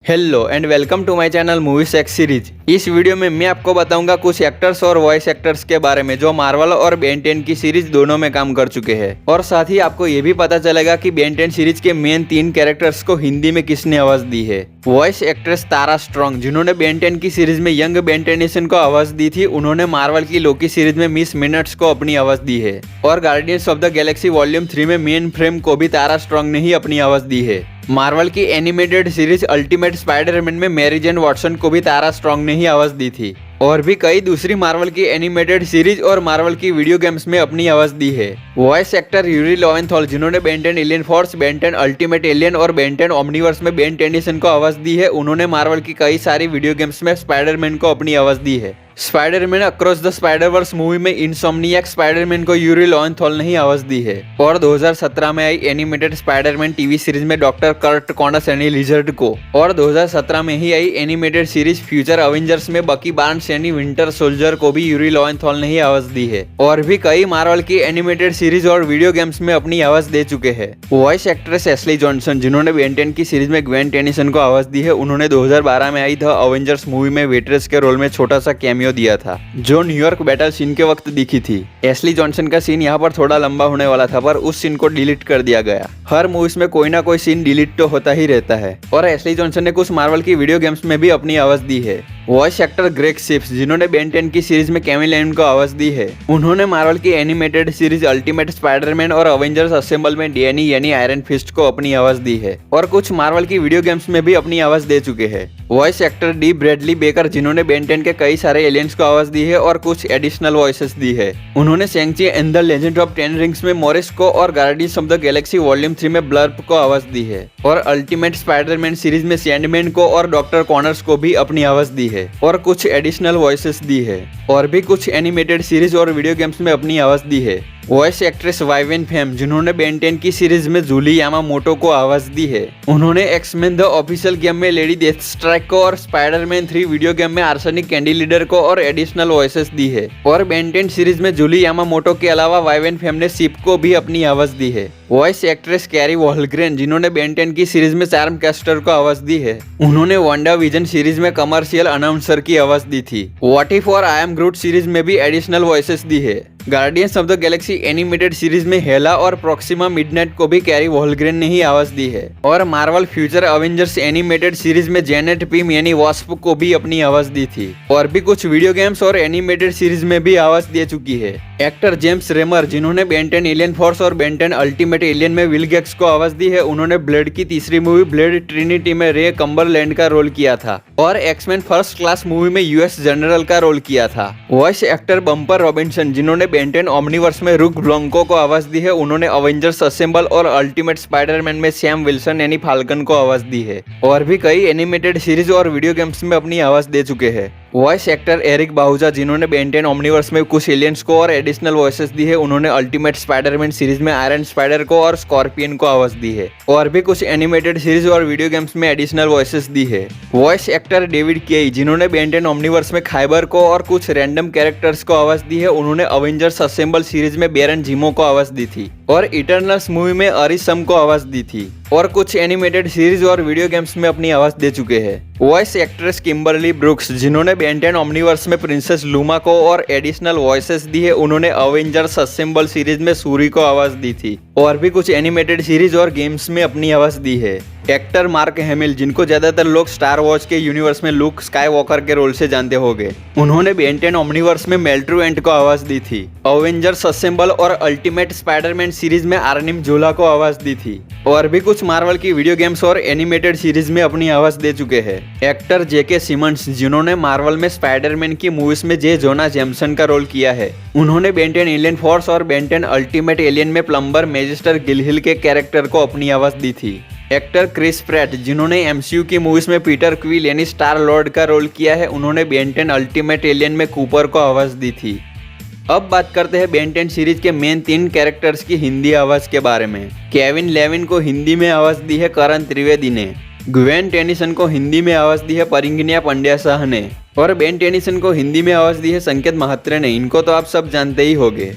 Hello and welcome to my channel movie sex series. इस video में मैं आपको बताऊंगा कुछ एक्टर्स और वॉइस एक्टर्स के बारे में जो मार्वल और बेन 10 की सीरीज दोनों में काम कर चुके हैं, और साथ ही आपको ये भी पता चलेगा कि बेन 10 सीरीज के मेन 3 कैरेक्टर्स को हिंदी में किसने आवाज दी है। वॉइस एक्ट्रेस तारा स्ट्रॉन्ग, जिन्होंने बेन 10 की सीरीज में यंग बेन टेनिसन को आवाज दी थी, उन्होंने मार्वल की लोकी सीरीज में मिस मिनट्स को अपनी आवाज दी है, और guardians of the Galaxy volume 3 में मेन फ्रेम को भी तारा स्ट्रॉन्ग ने ही अपनी आवाज दी है। मार्वल की एनिमेटेड सीरीज अल्टीमेट स्पाइडरमैन में मैरी जेन वॉटसन को भी तारा स्ट्रॉन्ग ने ही आवाज दी थी, और भी कई दूसरी मार्वल की एनिमेटेड सीरीज और मार्वल की वीडियो गेम्स में अपनी आवाज दी है। वॉइस एक्टर यूरी लोवेंथॉल, जिन्होंने Ben 10 alien force, Ben 10 ultimate alien और बेन 10 ओमनीवर्स में बेन टेनिसन को आवाज दी है, उन्होंने मार्वल की कई सारी वीडियो गेम्स में स्पाइडरमैन को अपनी आवाज दी है। Spiderman across the Spider-Verse movie में इनसोम्नियाक स्पाइडरमैन को यूरी लोवेंथॉल ने ही आवाज दी है, और 2017 में आई एनिमेटेड स्पाइडरमैन टीवी सीरीज में डॉक्टर कर्ट कॉनस एनी लिजर्ड को, और 2017 में ही आई एनिमेटेड सीरीज फ्यूचर अवेंजर्स में बकी बार्न्स यानी विंटर सोल्जर को भी यूरी लोवेंथॉल ने ही आवाज दी है, और भी कई मार्वल की एनिमेटेड सीरीज और वीडियो गेम्स में अपनी आवाज दे चुके हैं। वॉइस एक्ट्रेस एशली जॉनसन, जिन्होंने बेन 10 की सीरीज में ग्वेन टेनिसन को आवाज दी है, उन्होंने 2012 में आई द अवेंजर्स मूवी में वेट्रेस के रोल में छोटा सा कैमियो दिया था, जो न्यूयॉर्क बैटल सीन के वक्त दिखी थी। एशली जॉनसन का सीन यहाँ पर थोड़ा लंबा होने वाला था, पर उस सीन को डिलीट कर दिया गया। हर मूवीज में कोई ना कोई सीन डिलीट तो होता ही रहता है, और एशली जॉनसन ने कुछ मार्वल की वीडियो गेम्स में भी अपनी आवाज दी है। वॉइस एक्टर ग्रेग शिप्स, जिन्होंने बेन 10 की सीरीज में कैमिल को आवाज दी है, उन्होंने मार्वल की एनिमेटेड सीरीज अल्टीमेट स्पाइडरमैन और अवेंजर्स असेंबल में डैनी यानी आयरन फिस्ट को अपनी आवाज दी है, और कुछ मार्वल की वीडियो गेम्स में भी अपनी आवाज दे चुके हैं। Voice actor D Bradley baker, जिन्होंने बेन 10 के कई सारे एलियंस को आवाज दी है और कुछ एडिशनल वॉइसेस दी है, उन्होंने शैंग-ची and the legend of 10 rings में मोरिस को और guardians of the Galaxy volume 3 में ब्लर्प को आवाज दी है, और अल्टीमेट स्पाइडरमैन सीरीज में सैंडमैन को और डॉक्टर कॉनर्स को भी अपनी आवाज दी है, और कुछ एडिशनल वॉइसेस दी है, और भी कुछ एनिमेटेड सीरीज और वीडियो गेम्स में अपनी आवाज दी है। वॉइस एक्ट्रेस वाइवेन फेम, जिन्होंने बेन 10 की सीरीज में जूली यामामोटो को आवाज दी है, उन्होंने एक्समैन द ऑफिशियल गेम में लेडी डेथस्ट्राइक को और स्पाइडरमैन 3 वीडियो गेम में आर्सेनिक कैंडी लीडर को और एडिशनल वॉइसेस दी है, और बेन 10 सीरीज में जूली यामामोटो के अलावा वाइवेन फेम ने सिप को भी अपनी आवाज दी है। वॉइस एक्ट्रेस कैरी वॉलग्रेन, जिन्होंने बेन 10 की सीरीज में चार्म कैस्टर को आवाज दी है, उन्होंने वांडा विजन सीरीज में कमर्शियल अनाउंसर की आवाज दी थी। व्हाट इफ और आई एम ग्रूट सीरीज में भी एडिशनल वॉइसेस दी है। Guardians of the Galaxy animated series में हेला और प्रॉक्सिमा मिडनाइट को भी कैरी वॉलग्रेन ने ही आवाज दी है, और Marvel future Avengers animated series में जेनेट पिम यानी वास्प को भी अपनी आवाज दी थी, और भी कुछ वीडियो गेम्स और एनिमेटेड सीरीज में भी आवाज दे चुकी है। एक्टर जेम्स रेमर, जिन्होंने बेन 10 एलियन फोर्स और बेन 10 अल्टीमेट एलियन में विल गेट्स को आवाज दी है, उन्होंने ब्लेड की तीसरी मूवी ब्लेड ट्रिनिटी में रे कम्बरलैंड का रोल किया था, और एक्समैन फर्स्ट क्लास मूवी में यूएस जनरल का रोल किया था। वॉइस एक्टर बम्पर रॉबिन्सन, जिन्होंने बेन 10 ओमनीवर्स में रुक ब्लॉन्को को आवाज दी है, उन्होंने अवेंजर्स असेंबल और अल्टीमेट स्पाइडरमैन में सैम विल्सन यानी फाल्कन को आवाज दी है, और भी कई एनिमेटेड सीरीज और वीडियो गेम्स में अपनी आवाज दे चुके हैं। वॉइस एक्टर एरिक बाहुजा, जिन्होंने बेन 10 ओमनीवर्स में कुछ एलियंस को और एडिशनल वॉइसेस दी है, उन्होंने अल्टीमेट स्पाइडरमैन सीरीज में आयरन स्पाइडर को और स्कॉर्पियन को आवाज दी है, और भी कुछ एनिमेटेड सीरीज और वीडियो गेम्स में एडिशनल वॉइसेस दी है। वॉइस एक्टर डेविड केई, जिन्होंने बेन 10 ओमनीवर्स में खाइबर को और कुछ रैंडम कैरेक्टर्स को आवाज दी है, उन्होंने अवेंजर्स असेंबल सीरीज में बेरन जिमो को आवाज दी थी, और इटर्नल्स मूवी में अरिसम को आवाज दी थी, और कुछ एनिमेटेड सीरीज और वीडियो गेम्स में अपनी आवाज दे चुके हैं। वॉइस एक्ट्रेस किम्बरली ब्रुक्स, जिन्होंने बेन 10 ओमनीवर्स में प्रिंसेस लूमा को और एडिशनल वॉइसेस दी है, उन्होंने अवेंजर्स असेंबल सीरीज में सूरी को आवाज दी थी, और भी कुछ एनिमेटेड सीरीज और गेम्स में अपनी आवाज दी है। एक्टर मार्क हैमिल, जिनको ज्यादातर लोग स्टार वॉर्स के यूनिवर्स में लूक स्काईवॉकर के रोल से जानते होंगे, उन्होंने बेन 10 ओमनीवर्स में मेल्ट्रूएंट को आवाज दी थी, अवेंजर्स असेंबल और अल्टीमेट स्पाइडरमैन सीरीज में आर्निम जोला को आवाज दी थी, और भी कुछ मार्वल की वीडियो गेम्स और एनिमेटेड सीरीज में अपनी आवाज दे चुके हैं। एक्टर जेके सिमंस, जिन्होंने मार्वल में स्पाइडरमैन की मूवीज में जे जोना जेम्सन का रोल किया है, उन्होंने बेन 10 एलियन फोर्स और बेन 10 अल्टीमेट एलियन में प्लम्बर मैजिस्टर गिलहिल के कैरेक्टर को अपनी आवाज दी थी। एक्टर क्रिस प्रैट, जिन्होंने एमसीयू की मूवीज में पीटर क्विल यानी स्टार लॉर्ड का रोल किया है, उन्होंने बेन 10 अल्टीमेट एलियन में कूपर को आवाज दी थी। अब बात करते हैं बेन 10 सीरीज के मेन 3 कैरेक्टर्स की हिंदी आवाज के बारे में। केविन लेविन को हिंदी में आवाज दी है करण त्रिवेदी ने, ग्वेन टेनिसन को हिंदी में आवाज दी है परिंगनिया पंड्या शाह ने, और बेन टेनिसन को हिंदी में आवाज दी है संकेत महात्रे ने। इनको तो आप सब जानते ही होंगे।